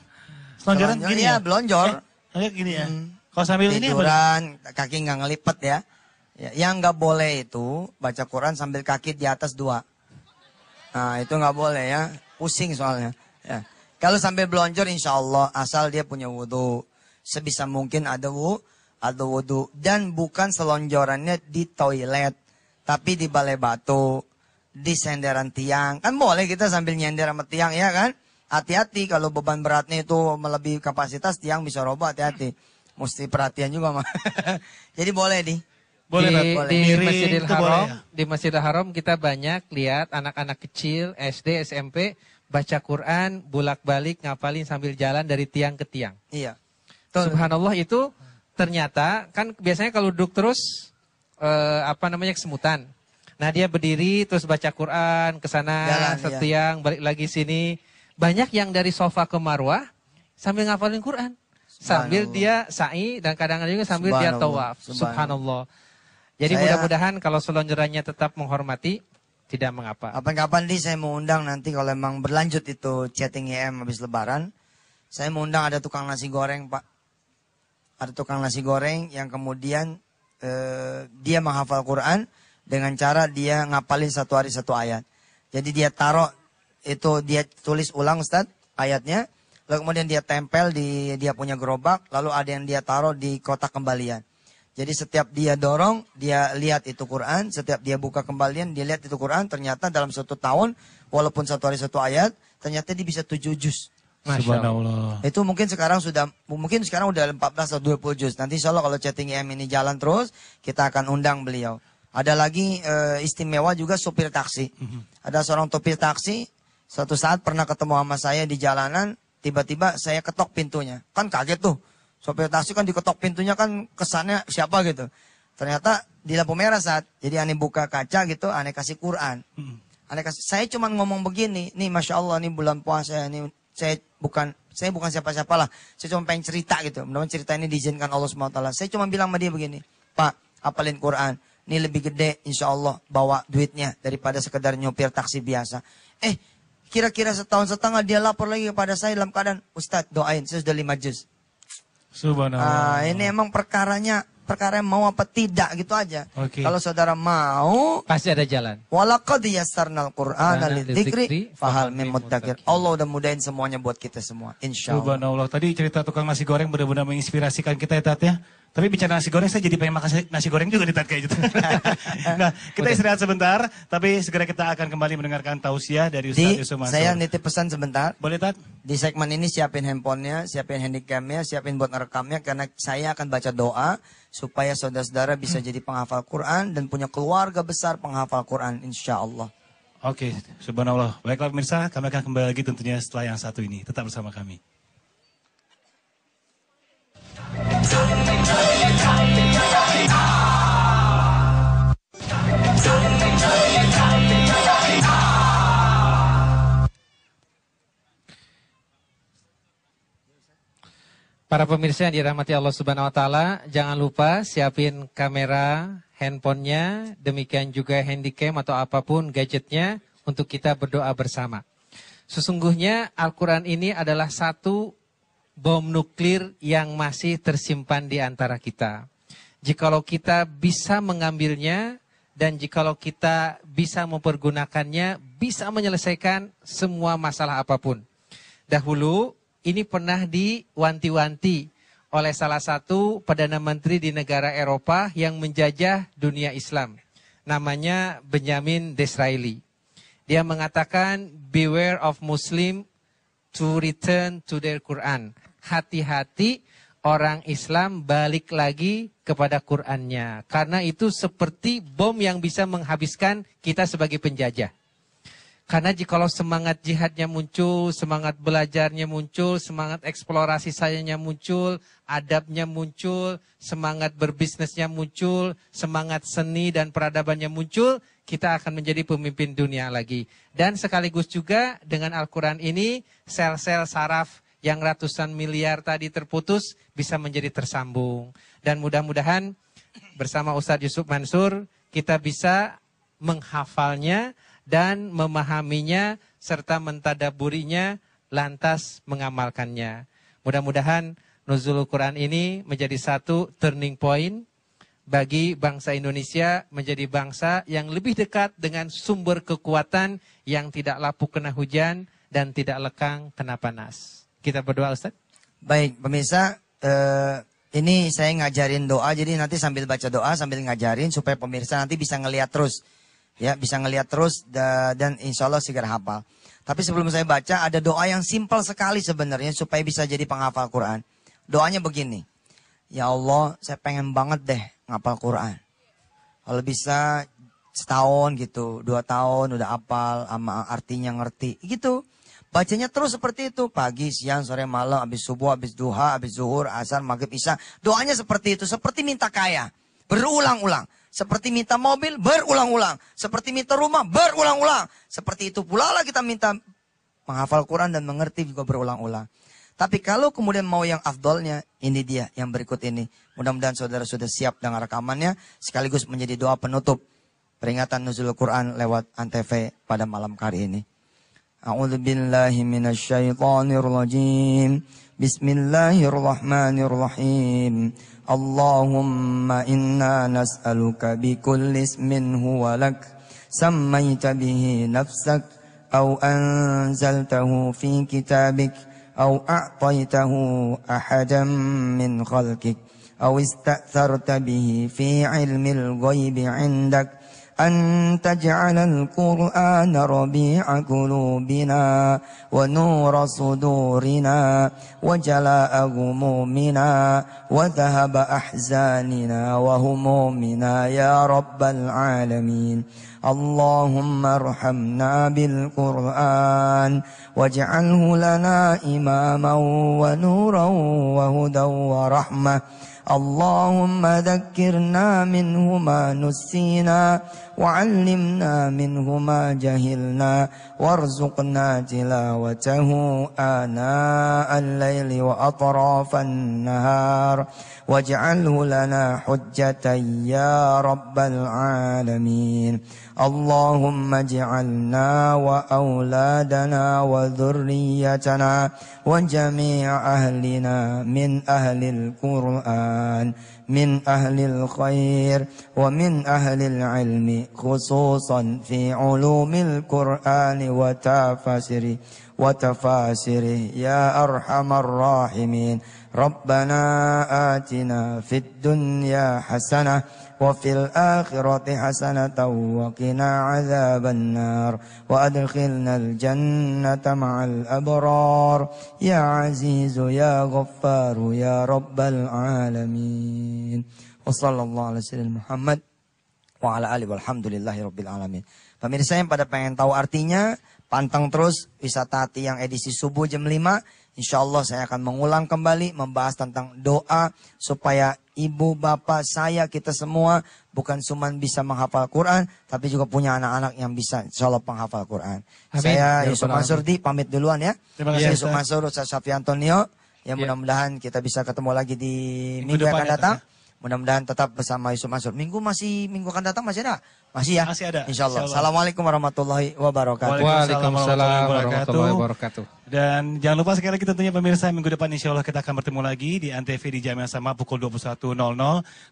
Selonjoran Selonjor, gini iya, ya? belonjor. Gini ya? Kalau sambil ini apa? Tiduran, kaki nggak ngelipet ya. Ya, yang nggak boleh itu baca Quran sambil kaki di atas 2. Nah itu nggak boleh ya, pusing soalnya. Ya. Kalau sambil belonjor insya Allah asal dia punya wudhu. Sebisa mungkin ada wudhu. Dan bukan selonjorannya di toilet. Tapi di balai batu, di senderan tiang. Kan boleh kita sambil nyender sama tiang ya kan. Hati-hati kalau beban beratnya itu melebihi kapasitas tiang bisa roboh, hati-hati. Mesti perhatian juga mah. Jadi boleh di. Boleh, Tat, boleh. Di Miring Masjidil itu Haram, boleh ya? di Masjidil Haram kita banyak lihat anak-anak kecil SD, SMP baca Quran, bolak-balik ngapalin sambil jalan dari tiang ke tiang. Iya. Subhanallah itu ternyata kan biasanya kalau duduk terus kesemutan. Nah dia berdiri terus baca Quran ke sana Jalan, setiang balik lagi sini. Banyak yang dari sofa ke marwah sambil ngapalin Quran. Sambil dia sa'i dan kadang-kadang juga sambil dia tawaf. Subhanallah. Jadi mudah-mudahan kalau selonjorannya tetap menghormati, tidak mengapa. Kapan-kapan saya mau undang nanti kalau emang berlanjut itu chatting IM habis lebaran. Saya mau undang ada tukang nasi goreng Pak. Ada tukang nasi goreng yang kemudian dia menghafal Quran dengan cara dia ngapalin satu hari satu ayat. Jadi dia taruh itu dia tulis ulang Ustaz ayatnya. Lalu kemudian dia tempel di dia punya gerobak. Lalu ada yang dia taruh di kotak kembalian. Jadi setiap dia dorong, dia lihat itu Quran. Setiap dia buka kembalian, dia lihat itu Quran. Ternyata dalam 1 tahun, walaupun satu hari satu ayat, ternyata dia bisa 7 juz. Subhanallah. Itu mungkin sekarang udah 14 atau 20 juz. Nanti insya Allah kalau chatting IM ini jalan terus, kita akan undang beliau. Ada lagi istimewa juga sopir taksi. Ada seorang sopir taksi, suatu saat pernah ketemu sama saya di jalanan, tiba-tiba saya ketok pintunya. Kan kaget tuh. Sopir taksi kan diketok pintunya kan kesannya siapa gitu. Ternyata di lampu merah saat. Jadi aneh buka kaca gitu, aneh kasih Quran. Saya cuma ngomong begini, nih Masya Allah nih bulan puasa, nih saya bukan siapa-siapa lah. Saya cuma pengen cerita gitu. Mudah-mudahan cerita ini diizinkan Allah SWT. Saya cuma bilang sama dia begini, Pak, hafalin Quran. Ini lebih gede insya Allah bawa duitnya daripada sekedar nyopir taksi biasa. Kira-kira setahun setengah dia lapor lagi kepada saya dalam keadaan, Ustadz doain, saya sudah 5 juz. Subhanallah. Ini emang perkara yang mau apa tidak gitu aja. Oke. Kalau saudara mau, Pasti ada jalan. walaqad yassarnal Qur'ana lidzikri lidzikri fahal mim muddakir. Allah udah mudahin semuanya buat kita semua, insyaallah. Subhanallah. Tadi cerita tukang nasi goreng benar-benar menginspirasikan kita ya Tat ya. Tapi bicara nasi goreng saya jadi pengen makan nasi goreng juga di Tat kayak gitu. Nah, kita istirahat sebentar, tapi segera kita akan kembali mendengarkan tausiah dari Ustaz Yusuf Mansur. Saya nitip pesan sebentar. Boleh Tat? Di segmen ini siapin handphonenya, siapin handycamnya, siapin buat ngerekamnya karena saya akan baca doa supaya saudara-saudara bisa jadi penghafal Quran dan punya keluarga besar penghafal Quran insyaallah. Oke, subhanallah. Baiklah pemirsa, kami akan kembali lagi tentunya setelah yang satu ini. Tetap bersama kami. Para pemirsa yang dirahmati Allah Subhanahu wa taala, jangan lupa siapin kamera, handphonenya, demikian juga handycam atau apapun gadgetnya untuk kita berdoa bersama. Sesungguhnya Al-Qur'an ini adalah satu bom nuklir yang masih tersimpan di antara kita. Jikalau kita bisa mengambilnya dan jikalau kita bisa mempergunakannya, bisa menyelesaikan semua masalah apapun. Dahulu ini pernah diwanti-wanti oleh salah satu Perdana Menteri di negara Eropa yang menjajah dunia Islam. Namanya Benjamin Disraeli. Dia mengatakan, beware of Muslim to return to their Quran. Hati-hati orang Islam balik lagi kepada Qurannya. Karena itu seperti bom yang bisa menghabiskan kita sebagai penjajah. Karena jikalau semangat jihadnya muncul, semangat belajarnya muncul, semangat eksplorasi sayanya muncul, adabnya muncul, semangat berbisnisnya muncul, semangat seni dan peradabannya muncul, kita akan menjadi pemimpin dunia lagi. Dan sekaligus juga dengan Al-Quran ini, sel-sel saraf yang ratusan miliar tadi terputus bisa menjadi tersambung. Dan mudah-mudahan bersama Ustadz Yusuf Mansur kita bisa menghafalnya dan memahaminya serta mentadaburinya lantas mengamalkannya. Mudah-mudahan Nuzulul Quran ini menjadi satu turning point bagi bangsa Indonesia menjadi bangsa yang lebih dekat dengan sumber kekuatan yang tidak lapuk kena hujan dan tidak lekang kena panas. Kita berdoa, Ustaz. Baik, pemirsa, ini saya ngajarin doa, jadi nanti sambil baca doa, sambil ngajarin supaya pemirsa nanti bisa ngelihat terus. Ya, bisa ngelihat terus dan insya Allah segera hafal. Tapi sebelum saya baca, ada doa yang simpel sekali sebenarnya supaya bisa jadi penghafal Quran. Doanya begini, ya Allah, saya pengen banget deh ngapal Quran. Kalau bisa setahun gitu, 2 tahun udah hafal, sama artinya ngerti, gitu. Bacanya terus seperti itu, pagi, siang, sore, malam, habis subuh, habis duha, habis zuhur, asar, maghrib, isya. Doanya seperti itu, seperti minta kaya, berulang-ulang. Seperti minta mobil, berulang-ulang. Seperti minta rumah, berulang-ulang. Seperti itu pula lah kita minta menghafal Quran dan mengerti juga berulang-ulang. Tapi kalau kemudian mau yang afdolnya, ini dia yang berikut ini. Mudah-mudahan saudara sudah siap dengan rekamannya, sekaligus menjadi doa penutup peringatan Nuzulul Quran lewat Antv pada malam hari ini. A'udzu billahi minasyaitonir rajim. Bismillahirrahmanirrahim. Allahumma inna nas'aluka bikulli ismin huwa lak sammaita bihi nafsak aw anzaltahu fi kitabik aw a'taytahu ahadan min khalqik aw ista'tharta bihi fi ilmil ghaibi 'indak أن تجعل القرآن ربيع قلوبنا ونور صدورنا وجلاء غمومنا وذهب أحزاننا وهمومنا يا رب العالمين اللهم ارحمنا بالقرآن واجعله لنا إماما ونورا وهدى ورحمة اللهم ذكرنا منه ما نسينا وعلمنا منه ما جهلنا وارزقنا تلاوته آناء الليل وأطراف النهار واجعله لنا حجة يا رب العالمين اللهم اجعلنا وأولادنا وذريتنا وجميع أهلنا من أهل القرآن من أهل الخير ومن أهل العلم خصوصا في علوم القرآن وتفاسره يا أرحم الراحمين ربنا آتنا في الدنيا حسنة وفي الآخرة حسنة وقنا عذاب النار وأدخلنا الجنة مع الأبرار يا عزيز يا غفار يا رب العالمين وصلى الله على سيدنا محمد وعلى آله والحمد لله رب العالمين. Pemirsa yang pada pengen tahu artinya, pantang terus Wisata Hati yang edisi subuh jam 5. Insya Allah saya akan mengulang kembali membahas tentang doa supaya ibu, bapak, saya, kita semua bukan cuma bisa menghafal Quran, tapi juga punya anak-anak yang bisa insya Allah penghafal Quran. Amin. Saya Ya, Yusuf Mansur pamit duluan ya. Terima kasih, Yusuf Mansur, Ustaz Syafi Antonio. Ya, mudah-mudahan kita bisa ketemu lagi di minggu yang akan datang. Mudah-mudahan tetap bersama Yusuf Mansur. Minggu akan datang masih ada? Masih ya? Masih ada. Insya Allah. Assalamualaikum warahmatullahi wabarakatuh. Waalaikumsalam warahmatullahi wabarakatuh. Dan jangan lupa sekali lagi tentunya pemirsa, minggu depan insya Allah kita akan bertemu lagi di Antv di jam yang sama pukul 21.00.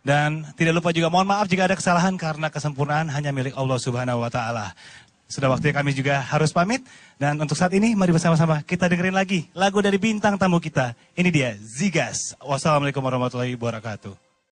Dan tidak lupa juga mohon maaf jika ada kesalahan karena kesempurnaan hanya milik Allah Subhanahu wa Ta'ala. Sudah waktunya kami juga harus pamit. Dan untuk saat ini mari bersama-sama kita dengerin lagi lagu dari bintang tamu kita. Ini dia Zigas. Wassalamualaikum warahmatullahi wabarakatuh.